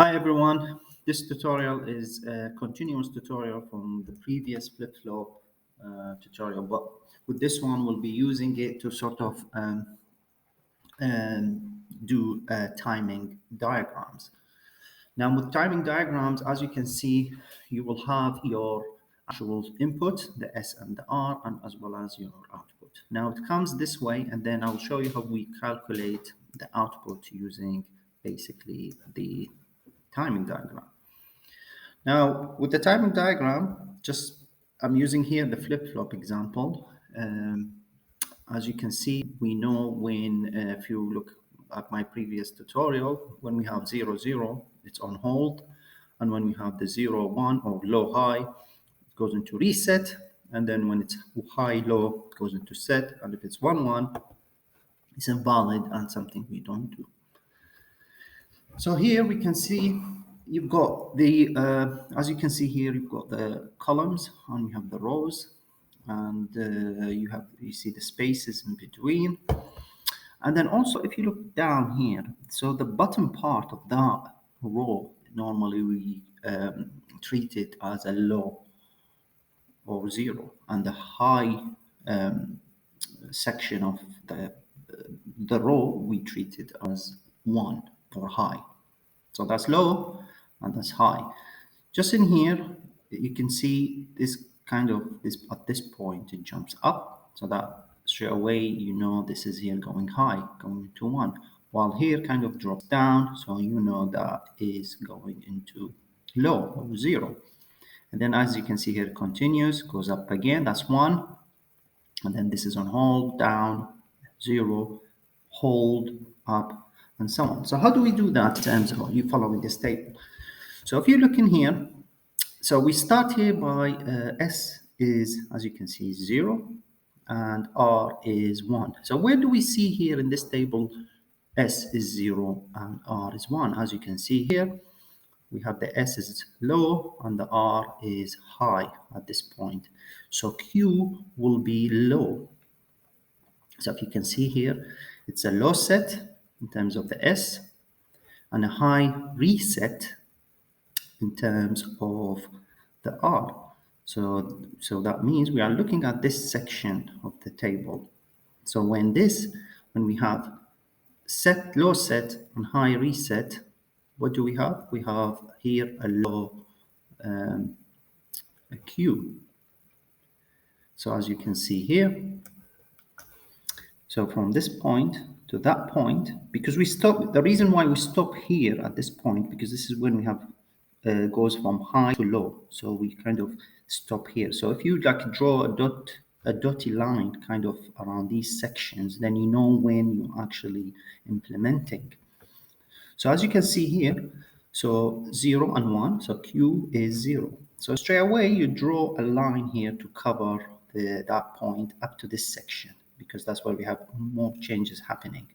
Hi everyone, this tutorial is a continuous tutorial from the previous flip-flop tutorial, but with this one we'll be using it to sort of do timing diagrams. Now with timing diagrams, as you can see, you will have your actual input, the S and the R, and as well as your output. Now it comes this way, and then I'll show you how we calculate the output using basically the timing diagram. Now, with the timing diagram, I'm using here the flip-flop example. As you can see, we know when, if you look at my previous tutorial, when we have 0, 0, it's on hold. And when we have the 0, 1 or low, high, it goes into reset. And then when it's high, low, it goes into set. And if it's 1, 1, it's invalid and something we don't do. So here we can see you've got the, as you can see here, you've got the columns and you have the rows, and you see the spaces in between. And then also if you look down here, so the bottom part of that row, normally we treat it as a low or 0, and the high section of the row we treat it as 1 or high. So that's low and that's high. Just in here, you can see this at this point, it jumps up. So that straight away, you know, this is here going high, going into 1. While here kind of drops down, so you know that is going into low or 0. And then as you can see here, it continues, goes up again, that's 1. And then this is on hold, down, 0, hold, up, and so on. So how do we do that? And so you following this table. So if you look in here, so we start here by S is, as you can see, 0, and R is 1. So where do we see here in this table S is 0 and R is 1? As you can see here, we have the S is low and the R is high at this point. So Q will be low. So if you can see here, it's a low set in terms of the S and a high reset in terms of the R. So that means we are looking at this section of the table. So when we have set, low set and high reset, what do we have? We have here a low a Q. So as you can see here, so from this point to that point, because we stop, the reason why we stop here at this point, because this is when we have goes from high to low. So we kind of stop here. So if you like draw a dotted line kind of around these sections, then you know when you're actually implementing. So as you can see here, so 0 and 1, so Q is 0. So straight away you draw a line here to cover that point up to this section, because that's where we have more changes happening.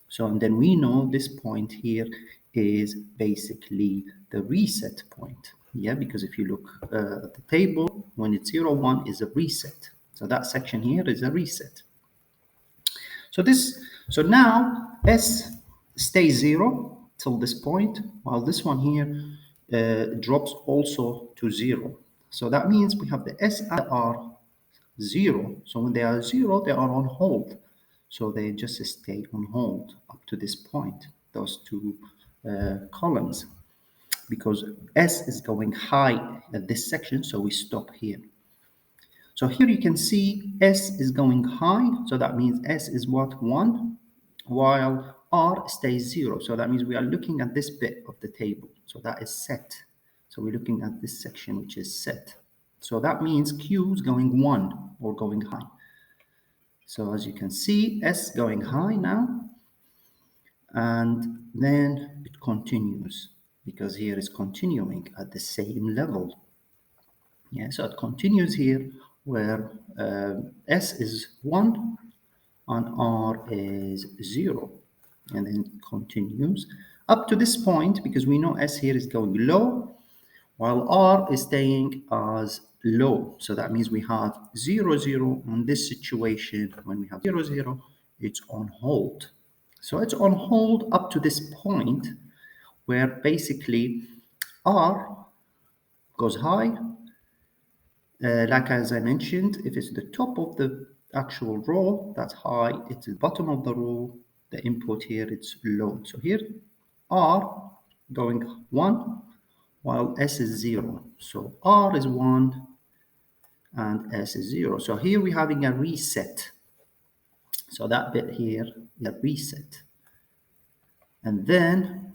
So, and then we know this point here is basically the reset point. Yeah, because if you look at the table, when it's 0, 1 is a reset. So that section here is a reset. So now S stays 0 till this point, while this one here drops also to 0. So that means we have the S and the R 0. So when they are 0, they are on hold. So they just stay on hold up to this point, those two columns, because S is going high at this section, so we stop here. So here you can see S is going high, so that means S is what? 1, while R stays 0. So that means we are looking at this bit of the table. So that is set. So we're looking at this section, which is set. So that means Q is going 1 or going high. So as you can see, S going high now, and then it continues, because here is continuing at the same level. Yeah, so it continues here where S is 1 and R is 0, and then it continues up to this point, because we know S here is going low while R is staying as low. So that means we have 0, 0 in this situation. When we have 0, 0, it's on hold. So it's on hold up to this point, where basically R goes high. Like as I mentioned, if it's the top of the actual row, that's high. It's the bottom of the row, the input here, it's low. So here, R going 1, while S is 0. So R is 1 and S is 0. So here we're having a reset. So that bit here is a reset. And then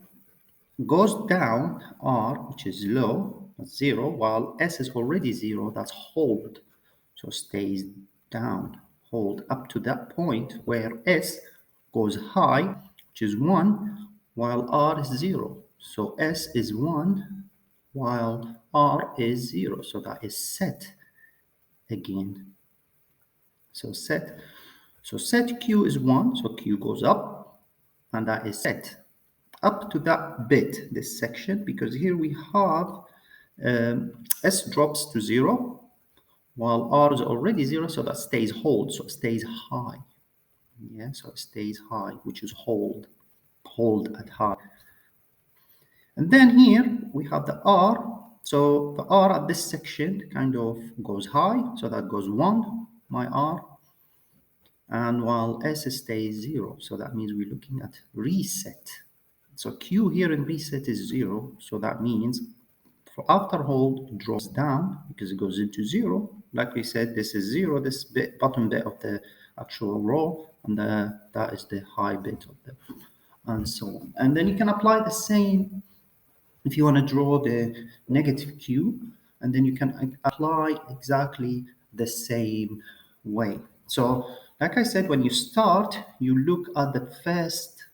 goes down, R, which is low, that's 0, while S is already 0, that's hold. So stays down, hold up to that point where S goes high, which is 1, while R is 0. So S is 1, while R is 0. So that is set again. So set. So set Q is 1, so Q goes up, and that is set. Up to that bit, this section, because here we have S drops to 0, while R is already 0, so that stays hold, so it stays high. Yeah, so it stays high, which is hold at high. And then here we have the R. So the R at this section kind of goes high, so that goes 1, my R. And while S stays 0, so that means we're looking at reset. So Q here in reset is 0, so that means for after hold it drops down because it goes into 0. Like we said, this is 0, this bit, bottom bit of the actual row, and that is the high bit of the, and so on. And then you can apply the same if you want to draw the negative Q, and then you can apply exactly the same way. So like I said, when you start, you look at the first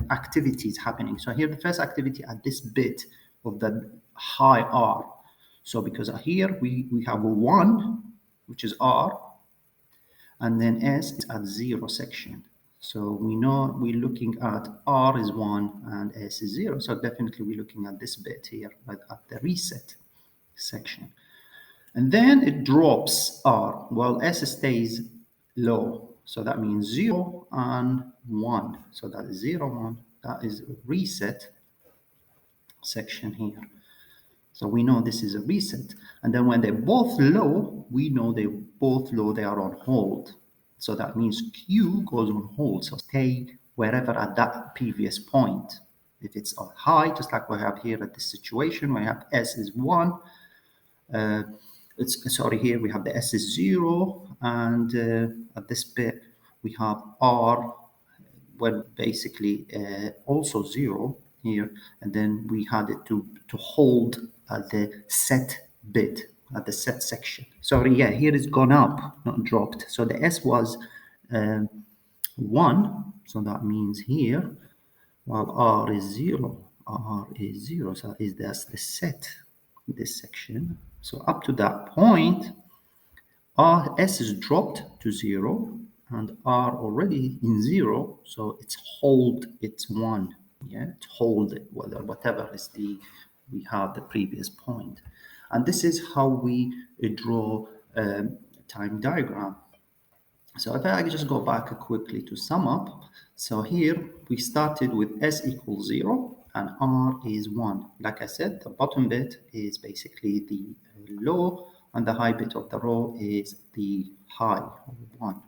activities happening. So here the first activity at this bit of the high R. So because here we have a 1, which is R, and then S is at 0 section. So we know we're looking at R is 1 and S is 0. So definitely we're looking at this bit here, at the reset section. And then it drops R while S stays low. So that means 0 and 1. So that is 0, 1. That is a reset section here. So we know this is a reset. And then when they're both low, we know they're both low, they are on hold. So that means Q goes on hold. So stay wherever at that previous point. If it's on high, just like we have here at this situation, we have S is 1. Here we have the S is 0. And at this bit, we have R, well, basically also 0 here, and then we had it to hold at the set bit, at the set section. Sorry, yeah, here it's gone up, not dropped. So the S was 1, so that means here, while R is 0, R is 0, so that's the set, this section. So up to that point, S is dropped to 0, and R already in 0, so it's hold, it's 1. Yeah, it's hold it, whatever is we have the previous point. And this is how we draw a time diagram. So if I just go back quickly to sum up. So here we started with S equals 0 and R is 1. Like I said, the bottom bit is basically the low, and the high bit of the row is the high, 1.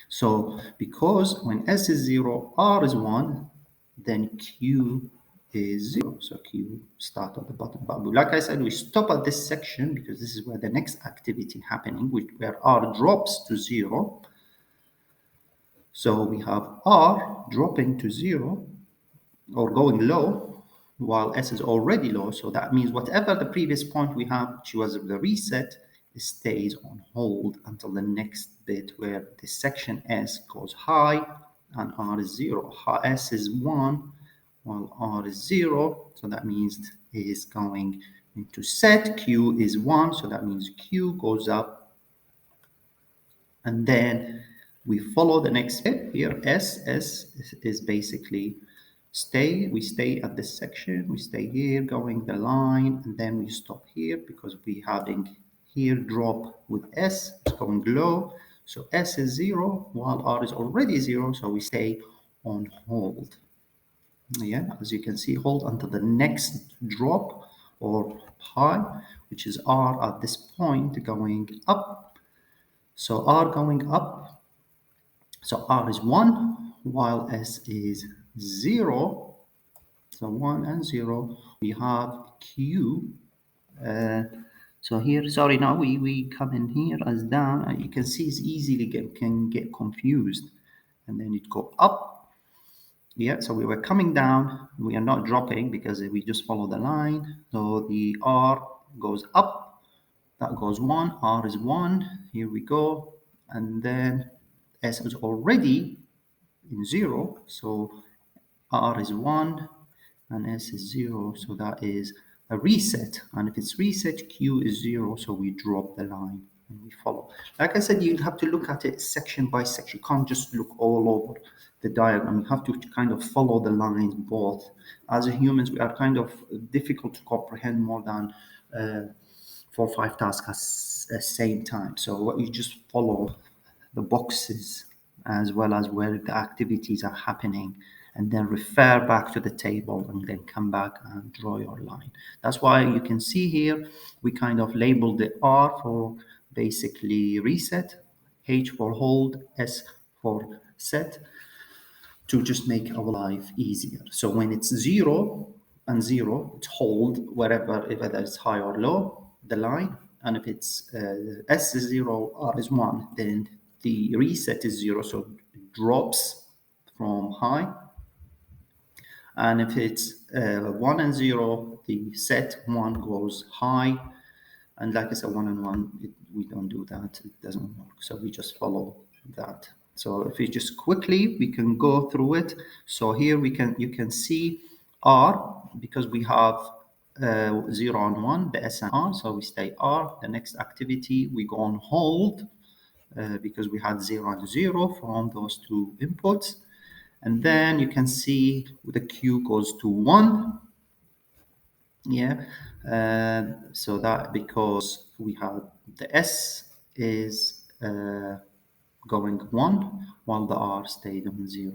So because when S is 0, R is 1, then Q is 0. So Q start at the bottom. But like I said, we stop at this section because this is where the next activity happening, where R drops to 0. So we have R dropping to 0 or going low while S is already low. So that means whatever the previous point we have, which was the reset, it stays on hold until the next bit where the section S goes high and R is 0. S is 1 while R is 0. So that means it is going into set. Q is 1. So that means Q goes up. And then we follow the next step here. S is basically we stay at this section, we stay here going the line, and then we stop here because we having here drop with S, it's going low. So S is 0 while R is already 0, so we stay on hold. Yeah, as you can see, hold until the next drop or high, which is R at this point going up. So R going up, so R is 1 while S is 0. So 1 and 0, we have Q. Uh, so here, sorry, now we come in here as down. You can see it's easily can get confused. And then it go up. Yeah, so we were coming down. We are not dropping because we just follow the line. So the R goes up. That goes 1. R is 1. Here we go. And then S is already in 0. So R is 1 and S is 0. So that is a reset. And if it's reset, Q is 0. So we drop the line and we follow. Like I said, you have to look at it section by section. You can't just look all over the diagram. You have to kind of follow the lines both. As humans, we are kind of difficult to comprehend more than 4 or 5 tasks at the same time. So what you just follow the boxes as well as where the activities are happening, and then refer back to the table and then come back and draw your line. That's why you can see here we kind of labeled the R for basically reset, H for hold, S for set, to just make our life easier. So when it's 0 and 0, it's hold wherever, whether it's high or low, the line. And if it's S is 0, R is 1, then the reset is 0, so it drops from high. And if it's 1 and 0, the set 1 goes high. And like I said, 1 and 1, we don't do that. It doesn't work. So we just follow that. So if we just quickly, we can go through it. So here you can see R, because we have 0 and 1, the S and R. So we stay R. The next activity, we go on hold because we had 0 and 0 from those two inputs. And then you can see the Q goes to 1. Yeah, so that because we have the S is going 1 while the R stayed on 0.